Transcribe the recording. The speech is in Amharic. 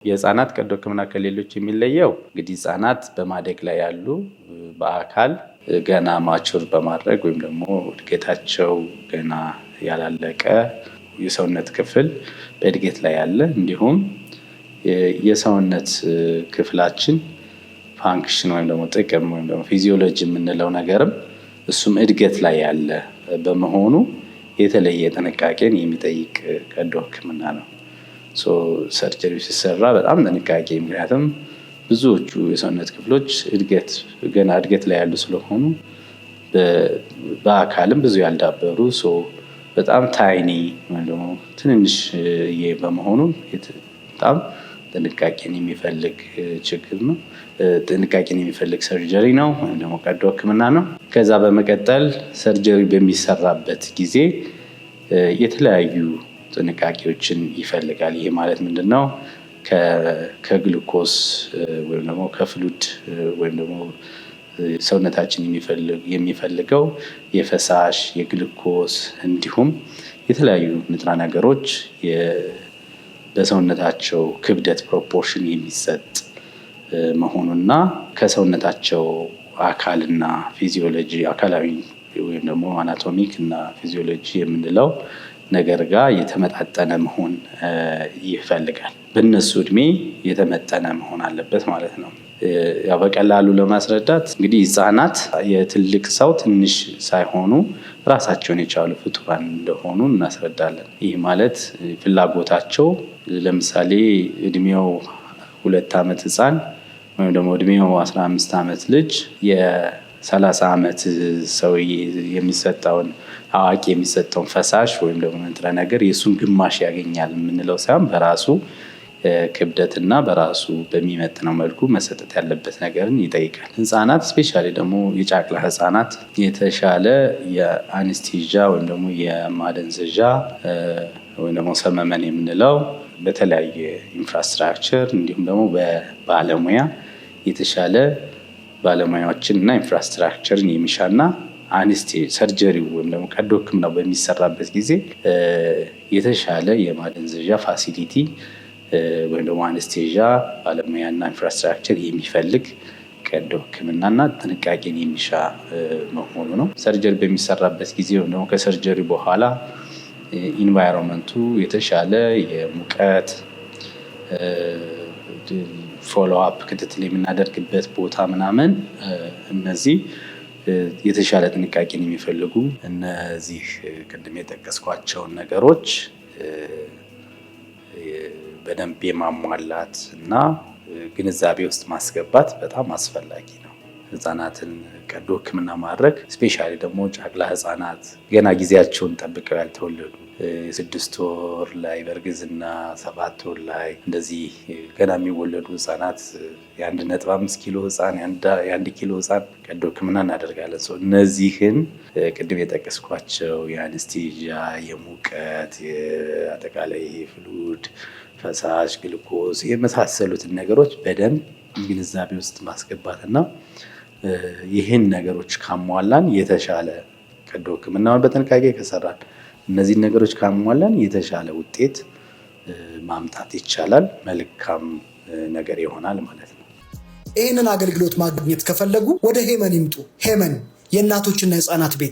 የህፃናት ቀዶ ህክምና ከሌሎች የሚለየው እንግዲህ ህፃናት በማደግ ላይ ያሉ በአካል ገና ማቹር በማድረግ ወይም ደግሞ እድገታቸው ገና ያላለቀ የሰውነት ክፍል በእድገት ላይ ያለ እንዲሁም የሰውነት ክፍላችን ፋንክሽን ወይም ደግሞ ጥቅም ወይም ደግሞ ፊዚዮሎጂ የምንለው ነገርም እሱም እድገት ላይ ያለ በመሆኑ የተለየ ጥንቃቄን የሚጠይቅ ቀዶ ህክምና ነው። ሰርጀሪ ሲሰራ በጣም ጥንቃቄ ምክንያቱም ብዙዎቹ የሰውነት ክፍሎች ገና እድገት ላይ ያሉ ስለሆኑ በአካልም ብዙ ያልዳበሩ በጣም ታይኒ ወይም ደግሞ ትንንሽ በመሆኑ በጣም ጥንቃቄን የሚፈልግ ችግር ነው። ጥንቃቄን የሚፈልግ ሰርጀሪ ነው ወይም ደግሞ ቀዶ ህክምና ነው። ከዛ በመቀጠል ሰርጀሪ በሚሰራበት ጊዜ የተለያዩ ጥንቃቄዎችን ይፈልጋል። ይሄ ማለት ምንድነው? ከግሉኮስ ወይም ደግሞ ከፍሉድ ወይም ደግሞ ሰውነታችን የሚፈልገው የፈሳሽ የግሉኮስ እንዲሁም የተለያዩ ንጥረ ነገሮች በሰውነታቸው ክብደት ፕሮፖርሽን የሚሰጥ መሆኑና ከሰውነታቸው አካልና ፊዚዮሎጂ አካላዊ ወይም ደግሞ አናቶሚክ እና ፊዚዮሎጂ የምንለው ነገር ጋር የተመጣጠነ መሆን ይፈልጋል። በእነሱ እድሜ የተመጠነ መሆን አለበት ማለት ነው። ያው በቀላሉ ለማስረዳት እንግዲህ ህፃናት የትልቅ ሰው ትንሽ ሳይሆኑ ራሳቸውን የቻሉ ፍጡራን እንደሆኑ እናስረዳለን። ይህ ማለት ፍላጎታቸው ለምሳሌ እድሜው 2 ዓመት ህፃን ወይም ደግሞ እድሜው 15 ዓመት ልጅ የ30 ዓመት ሰው የሚሰጠውን አዋቂ የሚሰጠውን ፈሳሽ ወይም ደግሞ ንጥረ ነገር የሱን ግማሽ ያገኛል የምንለው ሳይሆን በራሱ ክብደትና በራሱ በሚመጥነው መልኩ መሰጠት ያለበት ነገርን ይጠይቃል። ህፃናት ስፔሻሊ ደግሞ የጨቅላ ህፃናት የተሻለ የአነስቴዣ ወይም ደግሞ የማደንዘዣ ወይም ደግሞ ሰመመን የምንለው በተለያየ ኢንፍራስትራክቸር እንዲሁም ደግሞ በባለሙያ የተሻለ ባለሙያዎችን እና ኢንፍራስትራክቸርን የሚሻና ሰርጀሪው ወይም ደግሞ ቀዶ ህክምናው በሚሰራበት ጊዜ የተሻለ የማደንዘዣ ፋሲሊቲ ወይም ደግሞ አነስቴዣ ባለሙያና ኢንፍራስትራክቸር የሚፈልግ ቀዶ ህክምናና ጥንቃቄን የሚሻ መሆኑ ነው። ሰርጀሪ በሚሰራበት ጊዜ ወይም ደግሞ ከሰርጀሪ በኋላ ኢንቫይሮንመንቱ የተሻለ የሙቀት ፎሎ አፕ ክትትል የምናደርግበት ቦታ ምናምን እነዚህ የተሻለ ጥንቃቄን የሚፈልጉ እነዚህ ቅድም የጠቀስኳቸውን ነገሮች በደንብ የማሟላት እና ግንዛቤ ውስጥ ማስገባት በጣም አስፈላጊ ነው። ህፃናትን ቀዶ ህክምና ማድረግ ስፔሻሊ ደግሞ ጨቅላ ህፃናት ገና ጊዜያቸውን ጠብቀው ያልተወለዱ 6 ወር ላይ በእርግዝና 7 ወር ላይ እንደዚህ ገና የሚወለዱ ህፃናት የ1.5 ኪሎ ህፃን የ1 ኪሎ ህፃን ቀዶ ህክምና እናደርጋለን። እነዚህን ቅድም የጠቀስኳቸው የአነስቴዣ የሙቀት የአጠቃላይ ፍሉድ ፈሳሽ ግሉኮስ የመሳሰሉትን ነገሮች በደንብ ግንዛቤ ውስጥ ማስገባትና ይህን ነገሮች ካሟላን የተሻለ ቀዶ ህክምናውን በጥንቃቄ ከሰራን እነዚህን ነገሮች ካሟላን የተሻለ ውጤት ማምጣት ይቻላል። መልካም ነገር ይሆናል ማለት ነው። ይህንን አገልግሎት ማግኘት ከፈለጉ ወደ ሄመን ይምጡ። ሄመን የእናቶችና ህፃናት ቤት